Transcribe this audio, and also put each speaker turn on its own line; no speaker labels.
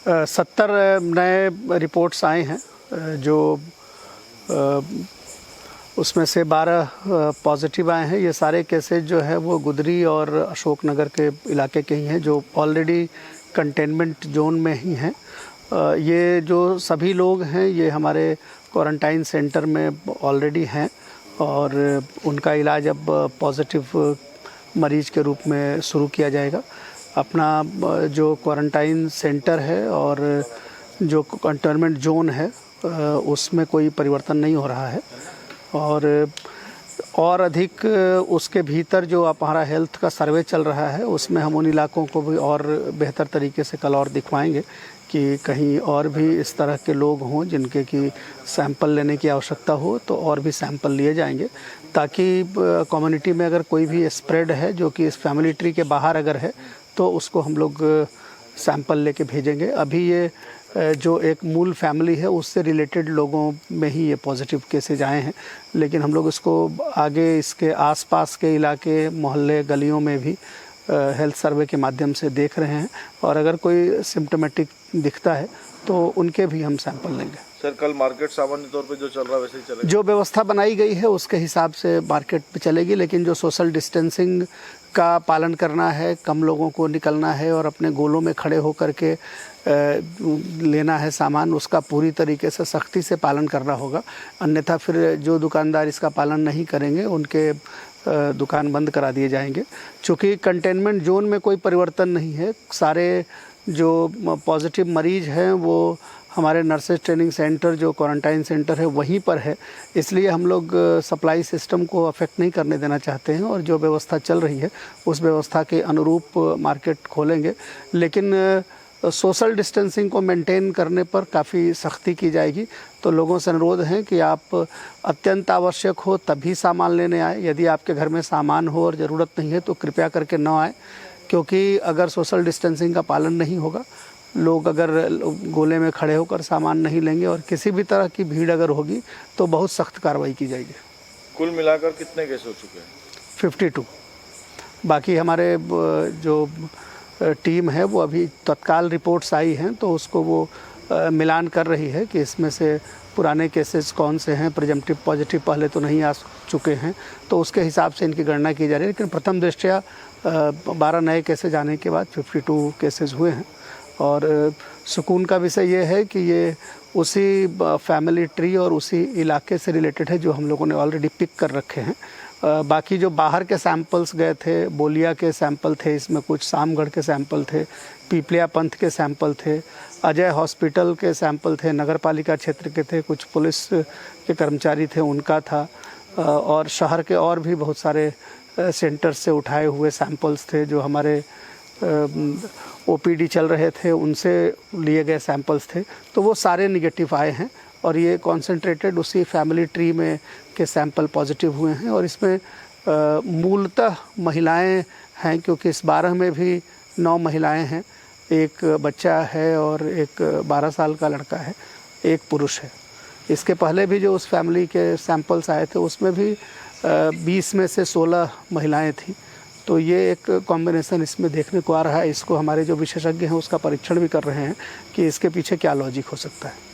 70 नए रिपोर्ट्स आए हैं, जो उसमें से 12 पॉजिटिव आए हैं। ये सारे केसेज जो है वो गुदरी और अशोकनगर के इलाके के ही हैं, जो ऑलरेडी कंटेनमेंट जोन में ही हैं। ये जो सभी लोग हैं ये हमारे क्वारंटाइन सेंटर में ऑलरेडी हैं और उनका इलाज अब पॉजिटिव मरीज के रूप में शुरू किया जाएगा। अपना जो क्वारंटाइन सेंटर है और जो कंटेनमेंट जोन है उसमें कोई परिवर्तन नहीं हो रहा है और अधिक उसके भीतर जो हमारा हेल्थ का सर्वे चल रहा है उसमें हम उन इलाकों को भी और बेहतर तरीके से कल और दिखवाएंगे कि कहीं और भी इस तरह के लोग हों जिनके की सैंपल लेने की आवश्यकता हो तो और भी सैंपल लिए जाएंगे, ताकि कम्युनिटी में अगर कोई भी स्प्रेड है जो कि इस फैमिली ट्री के बाहर अगर है तो उसको हम लोग सैंपल लेके भेजेंगे। अभी ये जो एक मूल फैमिली है उससे रिलेटेड लोगों में ही ये पॉजिटिव केसेज आए हैं, लेकिन हम लोग इसको आगे इसके आसपास के इलाके, मोहल्ले, गलियों में भी हेल्थ सर्वे के माध्यम से देख रहे हैं और अगर कोई सिम्टोमेटिक दिखता है तो उनके भी हम सैंपल लेंगे।
सर, कल मार्केट सामान्य तौर पे जो चल रहा है वैसे ही चलेगा?
जो व्यवस्था बनाई गई है उसके हिसाब से मार्केट पे चलेगी, लेकिन जो सोशल डिस्टेंसिंग का पालन करना है, कम लोगों को निकलना है और अपने गोलों में खड़े होकर के लेना है सामान, उसका पूरी तरीके से सख्ती से पालन करना होगा। अन्यथा फिर जो दुकानदार इसका पालन नहीं करेंगे उनके दुकान बंद करा दिए जाएंगे। चूँकि कंटेनमेंट जोन में कोई परिवर्तन नहीं है, सारे जो पॉजिटिव मरीज हैं वो हमारे नर्सेज ट्रेनिंग सेंटर जो क्वारंटाइन सेंटर है वहीं पर है, इसलिए हम लोग सप्लाई सिस्टम को अफेक्ट नहीं करने देना चाहते हैं और जो व्यवस्था चल रही है उस व्यवस्था के अनुरूप मार्केट खोलेंगे। लेकिन सोशल डिस्टेंसिंग को मेंटेन करने पर काफ़ी सख्ती की जाएगी। तो लोगों से अनुरोध है कि आप अत्यंत आवश्यक हो तभी सामान लेने आए। यदि आपके घर में सामान हो और ज़रूरत नहीं है तो कृपया करके न आए, क्योंकि अगर सोशल डिस्टेंसिंग का पालन नहीं होगा, लोग अगर गोले में खड़े होकर सामान नहीं लेंगे और किसी भी तरह की भीड़ अगर होगी तो बहुत सख्त कार्रवाई की जाएगी।
कुल मिलाकर कितने केस हो चुके हैं?
52। बाकी हमारे जो टीम है वो अभी तत्काल रिपोर्ट्स आई हैं तो उसको वो मिलान कर रही है कि इसमें से पुराने केसेस कौन से हैं, प्रिजम्पटिव पॉजिटिव पहले तो नहीं आ चुके हैं, तो उसके हिसाब से इनकी गणना की जा रही है। लेकिन प्रथम दृष्टया 12 नए केसेज आने के बाद 52 केसेस हुए हैं और सुकून का विषय ये है कि ये उसी फैमिली ट्री और उसी इलाके से रिलेटेड है जो हम लोगों ने ऑलरेडी पिक कर रखे हैं। बाकी जो बाहर के सैंपल्स गए थे, बोलिया के सैंपल थे, इसमें कुछ सामगढ़ के सैंपल थे, पीपलिया पंथ के सैंपल थे, अजय हॉस्पिटल के सैंपल थे, नगर पालिका क्षेत्र के थे, कुछ पुलिस के कर्मचारी थे उनका था और शहर के और भी बहुत सारे सेंटर से उठाए हुए सैंपल्स थे। जो हमारे ओपीडी चल रहे थे उनसे लिए गए सैंपल्स थे, तो वो सारे निगेटिव आए हैं और ये कॉन्सेंट्रेटेड उसी फैमिली ट्री में के सैंपल पॉजिटिव हुए हैं। और इसमें मूलतः महिलाएं हैं, क्योंकि इस 12 में भी 9 महिलाएं हैं, एक बच्चा है और एक 12 साल का लड़का है, एक पुरुष है। इसके पहले भी जो उस फैमिली के सैंपल्स आए थे उसमें भी 20 में से 16 महिलाएं थी। तो ये एक कॉम्बिनेशन इसमें देखने को आ रहा है। इसको हमारे जो विशेषज्ञ हैं उसका परीक्षण भी कर रहे हैं कि इसके पीछे क्या लॉजिक हो सकता है।